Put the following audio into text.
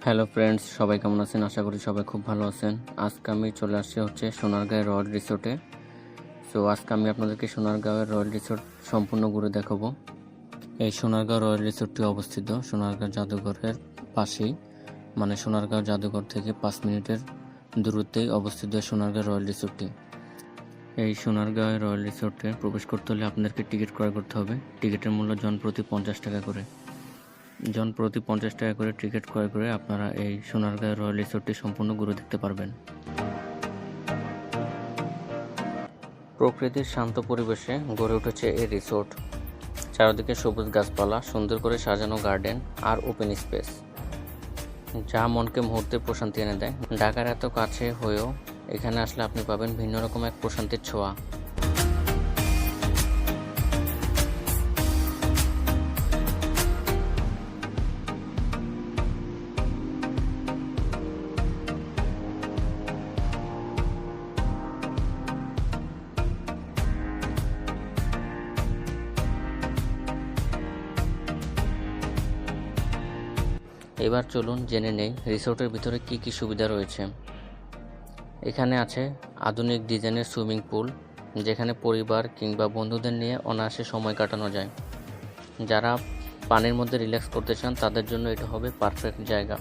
Hello friends, সবাই কেমন আছেন? আশা করি সবাই খুব ভালো আছেন। আজকে আমি চলে আসছি সোনারগাঁও রয়্যাল রিসোর্টে। আজকে আমি আপনাদেরকে সোনারগাঁওয়ের রয়্যাল রিসোর্ট সম্পূর্ণ ঘুরে দেখাবো। এই সোনারগাঁও রয়্যাল রিসোর্টটি অবস্থিত সোনারগাঁও জাদুঘরের পাশেই, মানে সোনারগাঁও জাদুঘর থেকে 5 মিনিটের দূরত্বেই অবস্থিত সোনারগাঁও রয়্যাল রিসোর্টটি। এই সোনারগাঁও রয়্যাল রিসোর্টে প্রবেশ করতে হলে আপনাদেরকে টিকিট ক্রয় করতে হবে। টিকিটের মূল্য জন প্রতি 50 টাকা করে। জন প্রতি 50 টাকা করে টিকিট ক্রয় করে আপনারা এই সোনারগাঁও রয়্যাল রিসোর্টটি সম্পূর্ণ ঘুরে দেখতে পারবেন। প্রকৃতির শান্ত পরিবেশে গড়ে উঠেছে এই রিসোর্ট। চারদিকে সবুজ গাছপালা, সুন্দর করে সাজানো গার্ডেন আর ওপেন স্পেস, যা মনকে মুহূর্তে প্রশান্তি এনে দেয়। ঢাকার এত কাছে হয়েও এখানে আসলে আপনি পাবেন ভিন্ন রকম এক প্রশান্তির ছোঁয়া। এবার চলুন জেনে নেই রিসোর্টের ভিতরে কি কি সুবিধা রয়েছে। এখানে আছে আধুনিক ডিজাইনের সুইমিং পুল, যেখানে পরিবার কিংবা বন্ধুদের নিয়ে অনায়াসে সময় কাটানো যায়। যারা পানির মধ্যে রিল্যাক্স করতে চান তাদের জন্য এটা হবে পারফেক্ট জায়গা।